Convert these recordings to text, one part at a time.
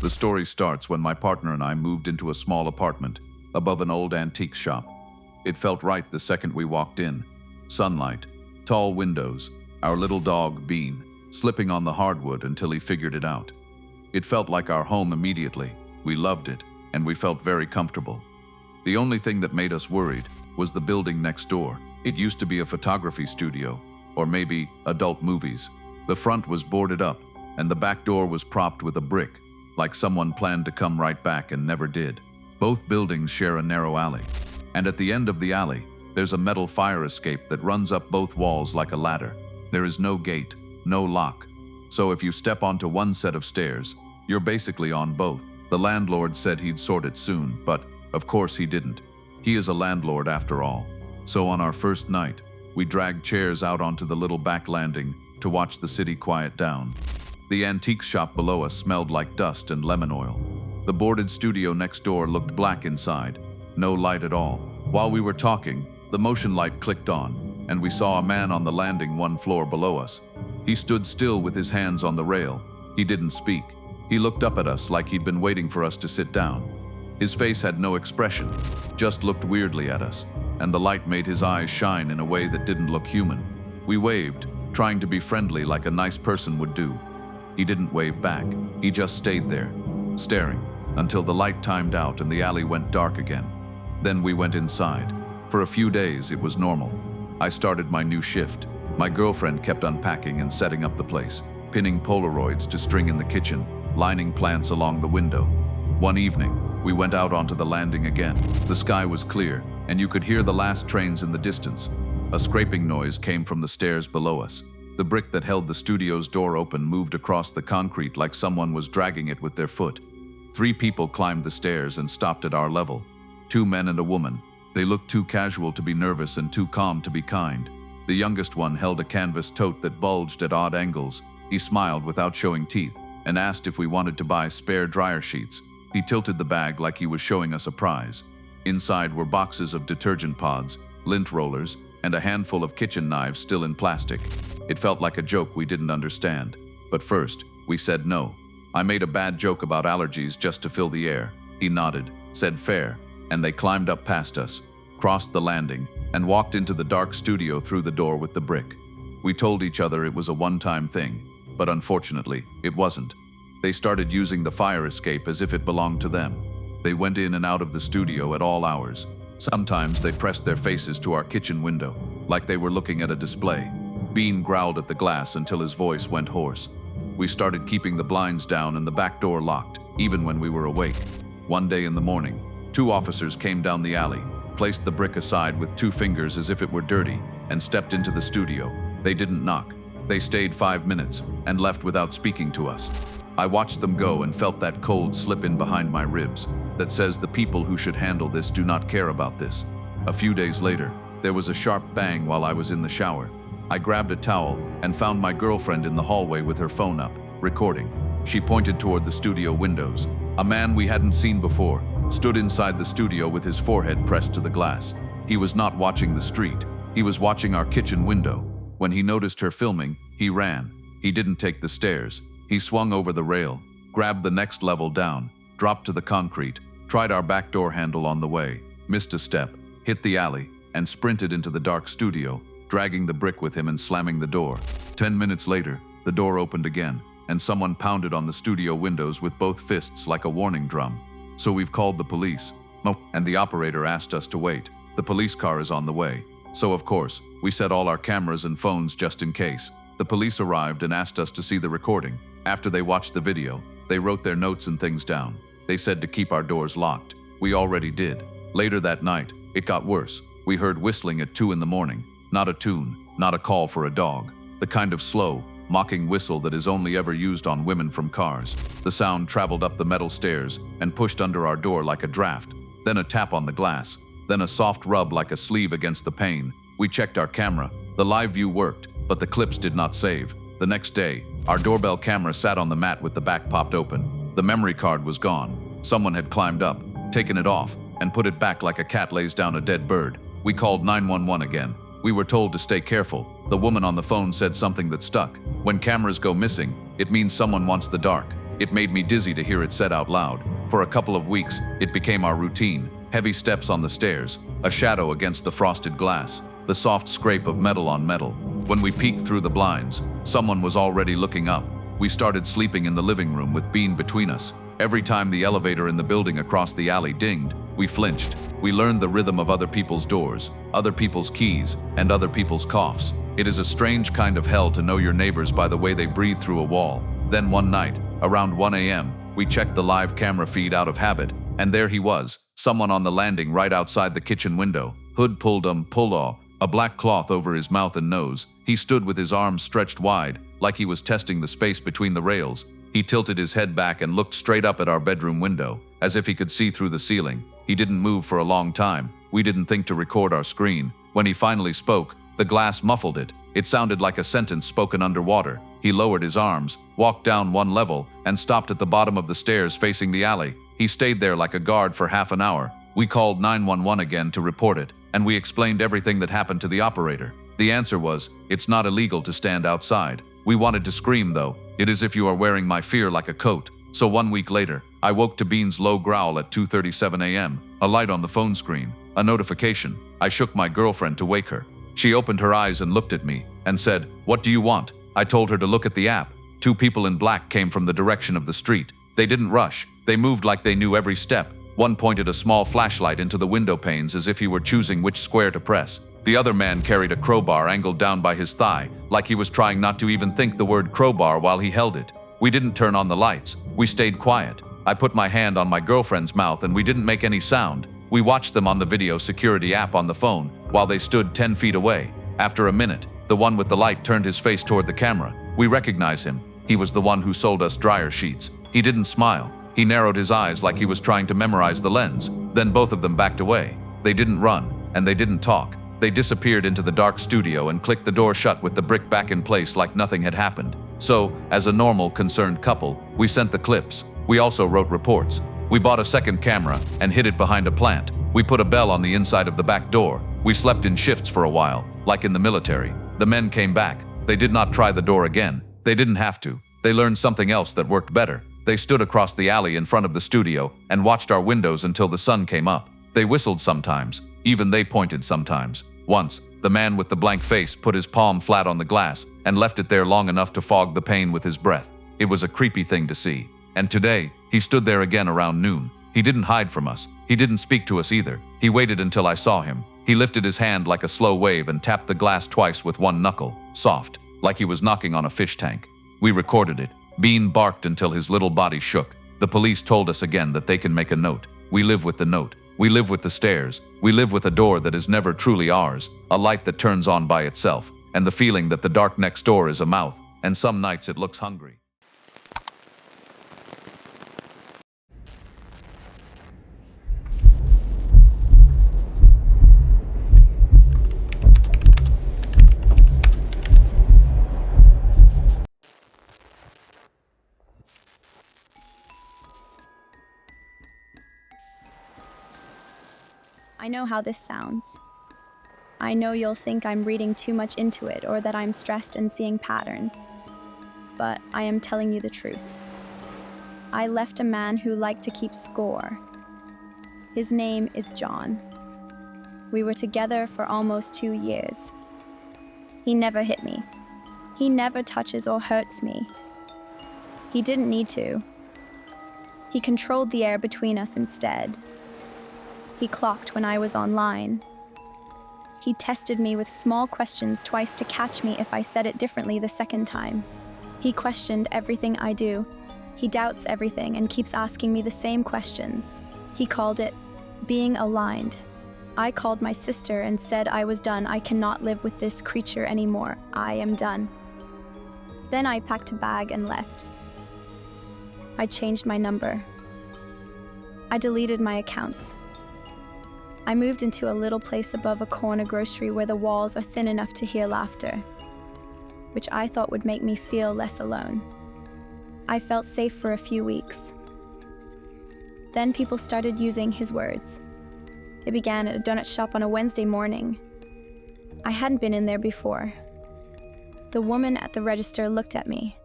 The story starts when my partner and I moved into a small apartment above an old antique shop. It felt right the second we walked in. Sunlight, tall windows, our little dog, Bean, slipping on the hardwood until he figured it out. It felt like our home immediately. We loved it, and we felt very comfortable. The only thing that made us worried was the building next door. It used to be a photography studio, or maybe adult movies. The front was boarded up, and the back door was propped with a brick, like someone planned to come right back and never did. Both buildings share a narrow alley, and at the end of the alley, there's a metal fire escape that runs up both walls like a ladder. There is no gate, no lock, so if you step onto one set of stairs, you're basically on both. The landlord said he'd sort it soon, but of course he didn't. He is a landlord after all. So on our first night, we dragged chairs out onto the little back landing to watch the city quiet down. The antique shop below us smelled like dust and lemon oil. The boarded studio next door looked black inside, no light at all. While we were talking, the motion light clicked on, and we saw a man on the landing one floor below us. He stood still with his hands on the rail. He didn't speak. He looked up at us like he'd been waiting for us to sit down. His face had no expression, just looked weirdly at us, and the light made his eyes shine in a way that didn't look human. We waved, trying to be friendly like a nice person would do. He didn't wave back. He just stayed there, staring, until the light timed out and the alley went dark again. Then we went inside. For a few days, it was normal. I started my new shift. My girlfriend kept unpacking and setting up the place, pinning Polaroids to string in the kitchen, lining plants along the window. One evening, we went out onto the landing again. The sky was clear, and you could hear the last trains in the distance. A scraping noise came from the stairs below us. The brick that held the studio's door open moved across the concrete like someone was dragging it with their foot. 3 people climbed the stairs and stopped at our level. 2 men and a woman. They looked too casual to be nervous and too calm to be kind. The youngest one held a canvas tote that bulged at odd angles. He smiled without showing teeth and asked if we wanted to buy spare dryer sheets. He tilted the bag like he was showing us a prize. Inside were boxes of detergent pods, lint rollers, and a handful of kitchen knives still in plastic. It felt like a joke we didn't understand. But first, we said no. I made a bad joke about allergies just to fill the air. He nodded, said fair, and they climbed up past us, crossed the landing, and walked into the dark studio through the door with the brick. We told each other it was a one-time thing, but unfortunately, it wasn't. They started using the fire escape as if it belonged to them. They went in and out of the studio at all hours. Sometimes they pressed their faces to our kitchen window, like they were looking at a display. Bean growled at the glass until his voice went hoarse. We started keeping the blinds down and the back door locked, even when we were awake. One day in the morning, 2 officers came down the alley, placed the brick aside with 2 fingers as if it were dirty, and stepped into the studio. They didn't knock. They stayed 5 minutes and left without speaking to us. I watched them go and felt that cold slip in behind my ribs that says the people who should handle this do not care about this. A few days later, there was a sharp bang while I was in the shower. I grabbed a towel and found my girlfriend in the hallway with her phone up, recording. She pointed toward the studio windows. A man we hadn't seen before stood inside the studio with his forehead pressed to the glass. He was not watching the street. He was watching our kitchen window. When he noticed her filming, he ran. He didn't take the stairs. He swung over the rail, grabbed the next level down, dropped to the concrete, tried our back door handle on the way, missed a step, hit the alley, and sprinted into the dark studio, dragging the brick with him and slamming the door. 10 minutes later, the door opened again, and someone pounded on the studio windows with both fists like a warning drum. So we've called the police, and the operator asked us to wait. The police car is on the way. So of course, we set all our cameras and phones just in case. The police arrived and asked us to see the recording. After they watched the video, they wrote their notes and things down. They said to keep our doors locked. We already did. Later that night, it got worse. We heard whistling at 2 in the morning. Not a tune, not a call for a dog. The kind of slow, mocking whistle that is only ever used on women from cars. The sound traveled up the metal stairs and pushed under our door like a draft. Then a tap on the glass. Then a soft rub like a sleeve against the pane. We checked our camera. The live view worked, but the clips did not save. The next day, our doorbell camera sat on the mat with the back popped open. The memory card was gone. Someone had climbed up, taken it off, and put it back like a cat lays down a dead bird. We called 911 again. We were told to stay careful. The woman on the phone said something that stuck. When cameras go missing, it means someone wants the dark. It made me dizzy to hear it said out loud. For a couple of weeks, it became our routine. Heavy steps on the stairs, a shadow against the frosted glass, the soft scrape of metal on metal. When we peeked through the blinds, someone was already looking up. We started sleeping in the living room with Bean between us. Every time the elevator in the building across the alley dinged, we flinched. We learned the rhythm of other people's doors, other people's keys, and other people's coughs. It is a strange kind of hell to know your neighbors by the way they breathe through a wall. Then one night, around 1 a.m., we checked the live camera feed out of habit, and there he was, someone on the landing right outside the kitchen window. Hood pull-off, a black cloth over his mouth and nose. He stood with his arms stretched wide, like he was testing the space between the rails. He tilted his head back and looked straight up at our bedroom window, as if he could see through the ceiling. He didn't move for a long time. We didn't think to record our screen. When he finally spoke, the glass muffled it. It sounded like a sentence spoken underwater. He lowered his arms, walked down one level, and stopped at the bottom of the stairs facing the alley. He stayed there like a guard for half an hour. We called 911 again to report it, and we explained everything that happened to the operator. The answer was, it's not illegal to stand outside. We wanted to scream though. It is if you are wearing my fear like a coat. So 1 week later, I woke to Bean's low growl at 2:37 a.m., a light on the phone screen, a notification. I shook my girlfriend to wake her. She opened her eyes and looked at me, and said, "What do you want?" I told her to look at the app. 2 people in black came from the direction of the street. They didn't rush. They moved like they knew every step. One pointed a small flashlight into the window panes as if he were choosing which square to press. The other man carried a crowbar angled down by his thigh, like he was trying not to even think the word crowbar while he held it. We didn't turn on the lights. We stayed quiet. I put my hand on my girlfriend's mouth and we didn't make any sound. We watched them on the video security app on the phone while they stood 10 feet away. After a minute, the one with the light turned his face toward the camera. We recognize him. He was the one who sold us dryer sheets. He didn't smile. He narrowed his eyes like he was trying to memorize the lens. Then both of them backed away. They didn't run, and they didn't talk. They disappeared into the dark studio and clicked the door shut with the brick back in place like nothing had happened. So, as a normal, concerned couple, we sent the clips. We also wrote reports. We bought a second camera and hid it behind a plant. We put a bell on the inside of the back door. We slept in shifts for a while, like in the military. The men came back. They did not try the door again. They didn't have to. They learned something else that worked better. They stood across the alley in front of the studio and watched our windows until the sun came up. They whistled sometimes. Even they pointed sometimes. Once, the man with the blank face put his palm flat on the glass and left it there long enough to fog the pane with his breath. It was a creepy thing to see. And today, he stood there again around noon. He didn't hide from us. He didn't speak to us either. He waited until I saw him. He lifted his hand like a slow wave and tapped the glass twice with one knuckle, soft, like he was knocking on a fish tank. We recorded it. Bean barked until his little body shook. The police told us again that they can make a note. We live with the note. We live with the stairs. We live with a door that is never truly ours, a light that turns on by itself, and the feeling that the dark next door is a mouth, and some nights it looks hungry. I know how this sounds. I know you'll think I'm reading too much into it or that I'm stressed and seeing pattern. But I am telling you the truth. I left a man who liked to keep score. His name is John. We were together for almost 2 years. He never hit me. He never touches or hurts me. He didn't need to. He controlled the air between us instead. He clocked when I was online. He tested me with small questions twice to catch me if I said it differently the second time. He questioned everything I do. He doubts everything and keeps asking me the same questions. He called it being aligned. I called my sister and said I was done. I cannot live with this creature anymore. I am done. Then I packed a bag and left. I changed my number. I deleted my accounts. I moved into a little place above a corner grocery where the walls are thin enough to hear laughter, which I thought would make me feel less alone. I felt safe for a few weeks. Then people started using his words. It began at a donut shop on a Wednesday morning. I hadn't been in there before. The woman at the register looked at me.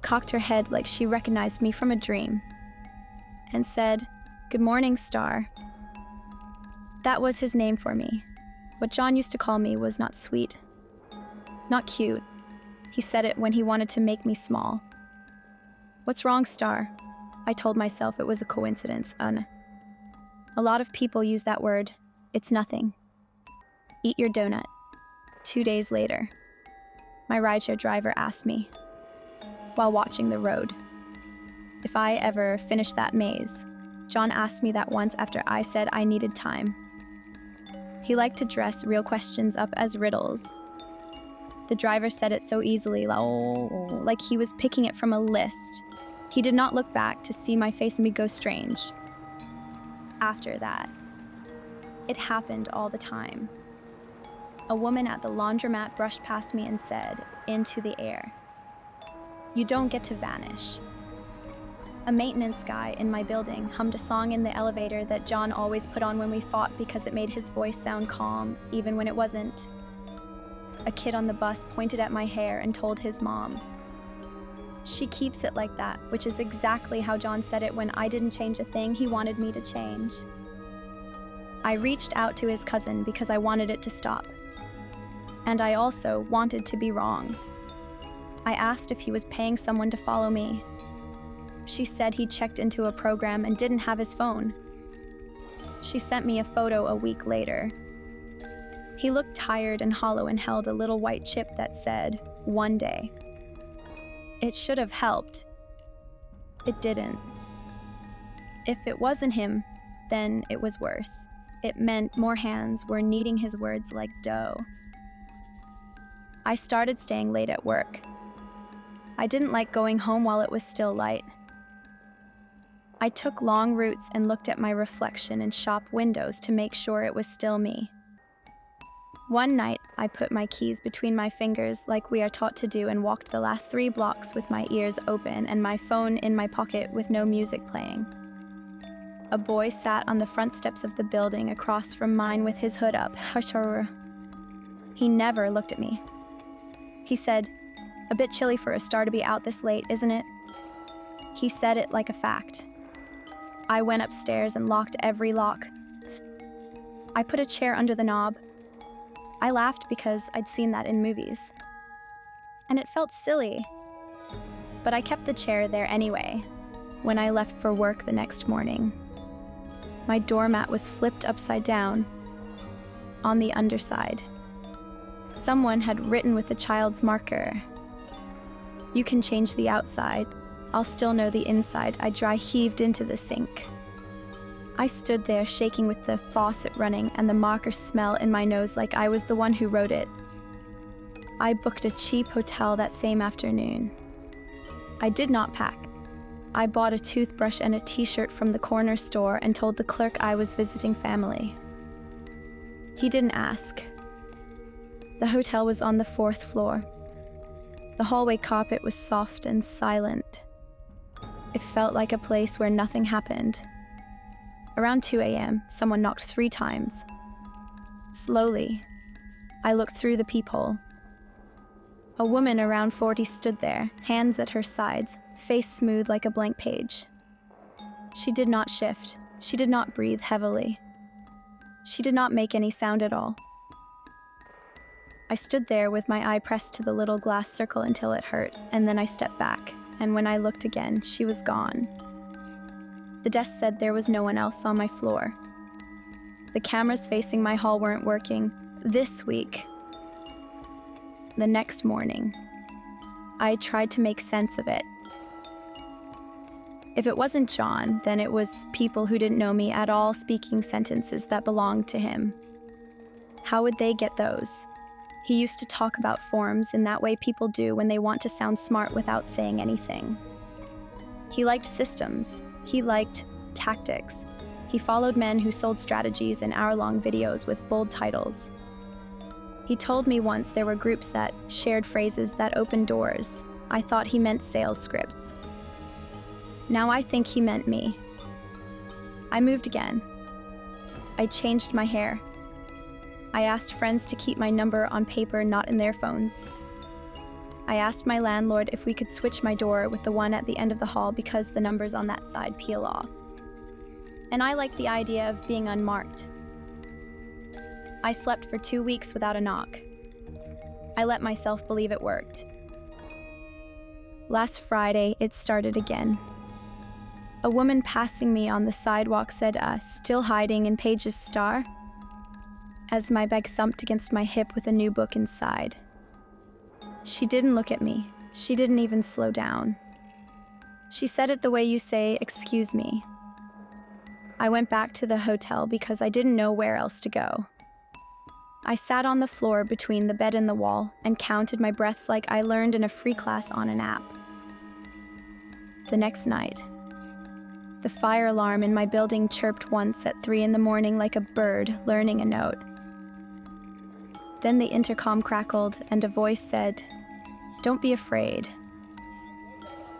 cocked her head like she recognized me from a dream, and said, "Good morning, Star." That was his name for me. What John used to call me was not sweet, not cute. He said it when he wanted to make me small. "What's wrong, Star?" I told myself it was a coincidence. A lot of people use that word. It's nothing. Eat your donut. 2 days later, my rideshare driver asked me, while watching the road, if I ever finished that maze. John asked me that once after I said I needed time. He liked to dress real questions up as riddles. The driver said it so easily, like he was picking it from a list. He did not look back to see my face and me go strange. After that, it happened all the time. A woman at the laundromat brushed past me and said, into the air, "You don't get to vanish." A maintenance guy in my building hummed a song in the elevator that John always put on when we fought because it made his voice sound calm, even when it wasn't. A kid on the bus pointed at my hair and told his mom, "She keeps it like that," which is exactly how John said it when I didn't change a thing he wanted me to change. I reached out to his cousin because I wanted it to stop. And I also wanted to be wrong. I asked if he was paying someone to follow me. She said he checked into a program and didn't have his phone. She sent me a photo a week later. He looked tired and hollow and held a little white chip that said, "One day." It should have helped. It didn't. If it wasn't him, then it was worse. It meant more hands were kneading his words like dough. I started staying late at work. I didn't like going home while it was still light. I took long routes and looked at my reflection in shop windows to make sure it was still me. One night, I put my keys between my fingers like we are taught to do and walked the last 3 blocks with my ears open and my phone in my pocket with no music playing. A boy sat on the front steps of the building across from mine with his hood up. He never looked at me. He said, "A bit chilly for a star to be out this late, isn't it?" He said it like a fact. I went upstairs and locked every lock. I put a chair under the knob. I laughed because I'd seen that in movies. And it felt silly. But I kept the chair there anyway, when I left for work the next morning. My doormat was flipped upside down, on the underside. Someone had written with a child's marker, "You can change the outside. I'll still know the inside." I dry heaved into the sink. I stood there shaking with the faucet running and the marker smell in my nose like I was the one who wrote it. I booked a cheap hotel that same afternoon. I did not pack. I bought a toothbrush and a t-shirt from the corner store and told the clerk I was visiting family. He didn't ask. The hotel was on the 4th floor. The hallway carpet was soft and silent. It felt like a place where nothing happened. Around 2 a.m., someone knocked 3 times. Slowly, I looked through the peephole. A woman around 40 stood there, hands at her sides, face smooth like a blank page. She did not shift. She did not breathe heavily. She did not make any sound at all. I stood there with my eye pressed to the little glass circle until it hurt, and then I stepped back, and when I looked again, she was gone. The desk said there was no one else on my floor. The cameras facing my hall weren't working. This week. The next morning, I tried to make sense of it. If it wasn't John, then it was people who didn't know me at all speaking sentences that belonged to him. How would they get those? He used to talk about forms in that way people do when they want to sound smart without saying anything. He liked systems. He liked tactics. He followed men who sold strategies in hour-long videos with bold titles. He told me once there were groups that shared phrases that opened doors. I thought he meant sales scripts. Now I think he meant me. I moved again. I changed my hair. I asked friends to keep my number on paper, not in their phones. I asked my landlord if we could switch my door with the one at the end of the hall because the numbers on that side peel off. And I like the idea of being unmarked. I slept for 2 weeks without a knock. I let myself believe it worked. Last Friday, it started again. A woman passing me on the sidewalk said, "Still hiding in Paige's Star?" as my bag thumped against my hip with a new book inside. She didn't look at me. She didn't even slow down. She said it the way you say, "Excuse me." I went back to the hotel because I didn't know where else to go. I sat on the floor between the bed and the wall and counted my breaths like I learned in a free class on an app. The next night, the fire alarm in my building chirped once at 3 a.m. like a bird learning a note. Then the intercom crackled and a voice said, "Don't be afraid.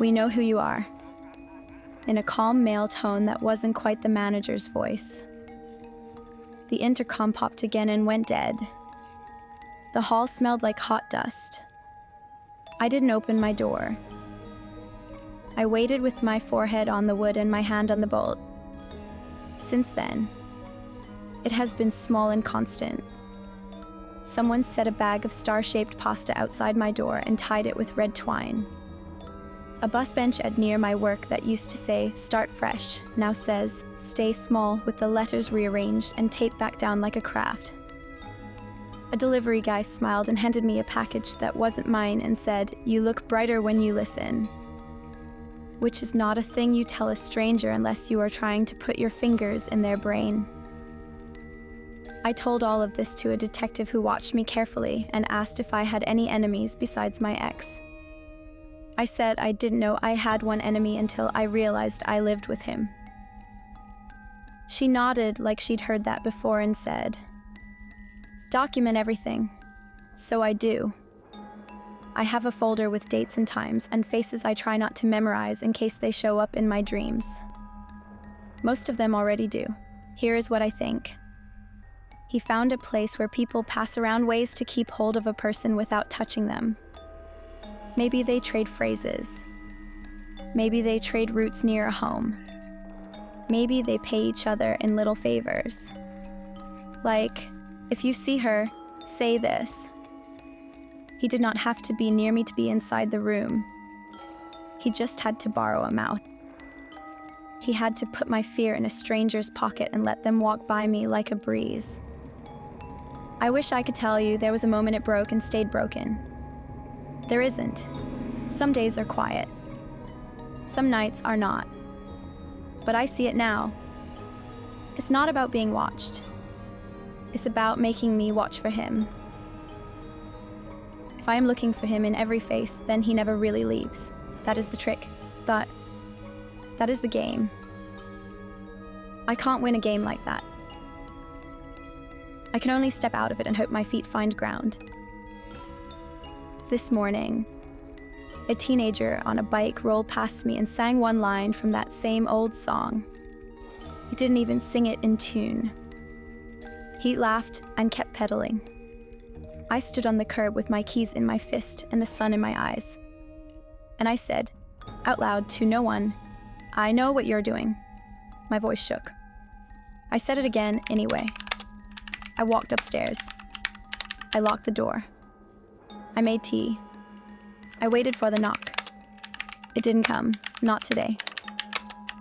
We know who you are," in a calm male tone that wasn't quite the manager's voice. The intercom popped again and went dead. The hall smelled like hot dust. I didn't open my door. I waited with my forehead on the wood and my hand on the bolt. Since then, it has been small and constant. Someone set a bag of star-shaped pasta outside my door and tied it with red twine. A bus bench at near my work that used to say, "Start fresh," now says, "Stay small," with the letters rearranged and taped back down like a craft. A delivery guy smiled and handed me a package that wasn't mine and said, "You look brighter when you listen," which is not a thing you tell a stranger unless you are trying to put your fingers in their brain. I told all of this to a detective who watched me carefully and asked if I had any enemies besides my ex. I said I didn't know I had one enemy until I realized I lived with him. She nodded like she'd heard that before and said, "Document everything." So I do. I have a folder with dates and times and faces I try not to memorize in case they show up in my dreams. Most of them already do. Here is what I think. He found a place where people pass around ways to keep hold of a person without touching them. Maybe they trade phrases. Maybe they trade routes near a home. Maybe they pay each other in little favors. Like, if you see her, say this. He did not have to be near me to be inside the room. He just had to borrow a mouth. He had to put my fear in a stranger's pocket and let them walk by me like a breeze. I wish I could tell you there was a moment it broke and stayed broken. There isn't. Some days are quiet. Some nights are not. But I see it now. It's not about being watched. It's about making me watch for him. If I am looking for him in every face, then he never really leaves. That is the trick. That is the game. I can't win a game like that. I can only step out of it and hope my feet find ground. This morning, a teenager on a bike rolled past me and sang one line from that same old song. He didn't even sing it in tune. He laughed and kept pedaling. I stood on the curb with my keys in my fist and the sun in my eyes. And I said, out loud to no one, "I know what you're doing." My voice shook. I said it again anyway. I walked upstairs. I locked the door. I made tea. I waited for the knock. It didn't come. Not today.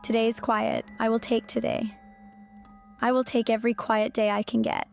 Today's quiet. I will take today. I will take every quiet day I can get.